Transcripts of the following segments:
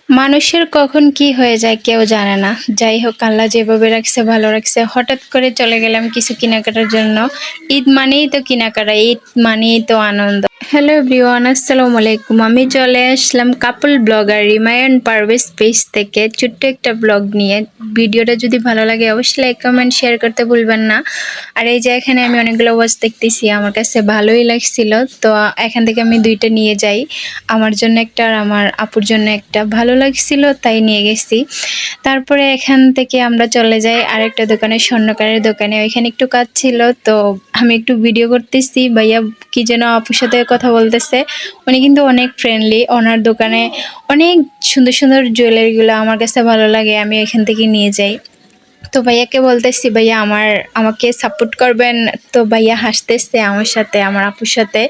মানুষের কখন কি হয়ে যায় কেউ জানে না। যাই হোক, আল্লাহ যেভাবে রাখছে ভালো রাখছে। হঠাৎ করে চলে গেলাম কিছু কেনাকাটার জন্য। ঈদ মানেই তো কেনাকাটা, ঈদ মানেই তো আনন্দ। হ্যালো এভরিওয়ান, আসসালামু আলাইকুম। আমি চলে আসলাম কাপল ব্লগার রিমায়ন পারভেজ পেজ থেকে ছোট্ট একটা ব্লগ নিয়ে। ভিডিওটা যদি ভালো লাগে অবশ্যই লাইক কমেন্ট শেয়ার করতে ভুলবেন না। আর এই যে এখানে আমি অনেকগুলো ওয়াচ দেখতেছি, আমার কাছে ভালোই লাগছিল। তো এখান থেকে আমি দুইটা নিয়ে যাই, আমার জন্য একটা আর আমার আপুর জন্য একটা। ভালো লাগছিল তাই নিয়ে গেছি। তারপরে এখান থেকে আমরা চলে যাই আরেকটা দোকানে, স্বর্ণকারের দোকানে। ওইখানে একটু কাজ ছিল, তো আমি একটু ভিডিও করতেছি। ভাইয়া কি যেন আপুর সাথে কথা বলতেছে। উনি কিন্তু অনেক ফ্রেন্ডলি। ওনার দোকানে অনেক সুন্দর সুন্দর জুয়েলারিগুলো আমার কাছে ভালো লাগে, আমি এখান থেকে নিয়ে যাই। তো ভাইয়াকে বলতেছি, ভাইয়া আমাকে সাপোর্ট করবেন। তো ভাইয়া হাসতেছে আমার সাথে, আমার আপুর সাথে।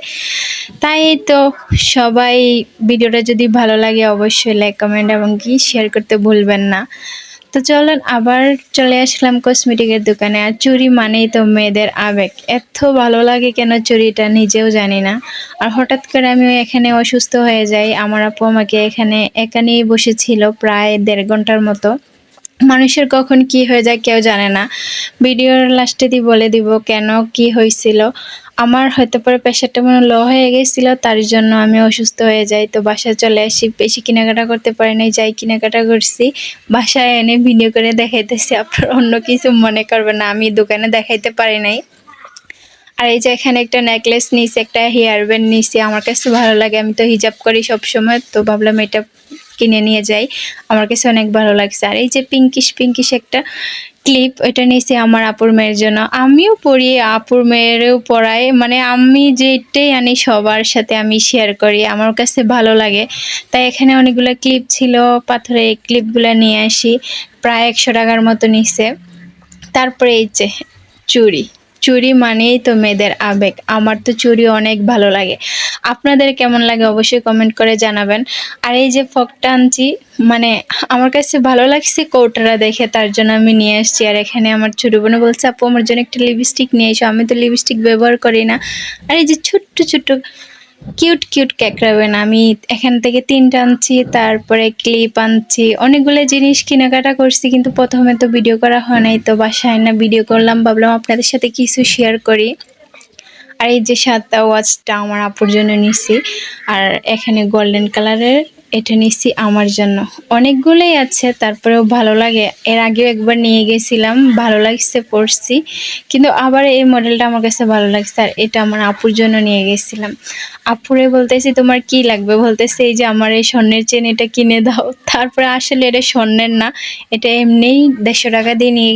তাই তো সবাই, ভিডিওটা যদি ভালো লাগে অবশ্যই লাইক কমেন্ট এবং কি শেয়ার করতে ভুলবেন না। তো চলেন আবার চলে আসলাম কসমেটিকের দোকানে। আর চুড়ি মানেই তো মেয়েদের আবেগ, এত ভালো লাগে কেন চুড়িটা নিজেও জানি না। আর হঠাৎ করে আমি এখানে অসুস্থ হয়ে যাই। আমার আপু আমাকে এখানে একা নিয়ে বসেছিল প্রায় 1.5 ঘন্টার মতো। মানুষের কখন কি হয়ে যায় কেউ জানে না। ভিডিওর লাস্টে বলে দিব কেন কি হয়েছিল। আমার হয়তো পরে প্রেশারটা মনে লো হয়ে গেছিল, তার জন্য আমি অসুস্থ হয়ে যাই। তো বাসায় চলে আসি, বেশি কেনাকাটা করতে পারি নাই। যাই কেনাকাটা করছি বাসায় এনে ভিডিও করে দেখাইতেছি। আপনারা অন্য কিছু মনে করবেন না, আমি দোকানে দেখাইতে পারি নাই। আর এই যে এখানে একটা নেকলেস নিয়েছি, একটা হেয়ার ব্যান্ড নিয়েছি। আমার কাছে ভালো লাগে, আমি তো হিজাব করি সব সময়, তো ভাবলাম এটা কিনে নিয়ে যাই। আমার কাছে অনেক ভালো লাগছে। আর এই যে পিঙ্কিশ একটা ক্লিপ, এটা নিয়েছি আমার আপুর মেয়ের জন্য। আমিও পরি, আপুর মেয়েরও পরাই, মানে আমি যেটাই আনি সবার সাথে আমি শেয়ার করি, আমার কাছে ভালো লাগে। তাই এখানে অনেকগুলো ক্লিপ ছিল, পাথরের এই ক্লিপগুলো নিয়ে আসি। প্রায় 100 টাকার মতো নিছে। তারপরে এই যে চুড়ি, চুড়ি মানেই তো মেয়েদের আবেগ। আমার তো চুড়ি অনেক ভালো লাগে। আপনাদের কেমন লাগে অবশ্যই কমেন্ট করে জানাবেন। আর এই যে ফকটা আনছি, মানে আমার কাছে ভালো লাগছে কৌটাটা দেখে, তার জন্য আমি নিয়ে আসছি। আর এখানে আমার ছোট বোন বলছে, আপু আমার জন্য একটা লিপস্টিক নিয়ে এসো। আমি তো লিপস্টিক ব্যবহার করি না। আর এই যে ছোট্ট ছোট্ট কিউট কিউট ক্যাকরাবেন, আমি এখান থেকে 3টা আনছি। তারপরে ক্লিপ আনছি, অনেকগুলো জিনিস কেনাকাটা করছি, কিন্তু প্রথমে তো ভিডিও করা হয় নাই। তো বাসায় না ভিডিও করলাম, ভাবলাম আপনাদের সাথে কিছু শেয়ার করি। আর এই যে সাদা ওয়াচটা আমার আপুর জন্য নিছি। আর এখানে গোল্ডেন কালারের এটা নিছি আমার জন্য। অনেকগুলোই আছে, তারপরেও ভালো লাগে। এর আগেও একবার নিয়ে গেছিলাম, ভালো লাগছে, পরছি। কিন্তু আবার এই মডেলটা আমার কাছে ভালো লাগছে। আর এটা আমার আপুর জন্য নিয়ে গেছিলাম। আপুরে বলতেছি তোমার কি লাগবে, বলতেছে এই যে আমার এই স্বর্ণের চেন, এটা কিনে দাও। তারপরে আসলে এটা স্বর্ণের না, এটা এমনিই 150 টাকা দিয়ে নিয়ে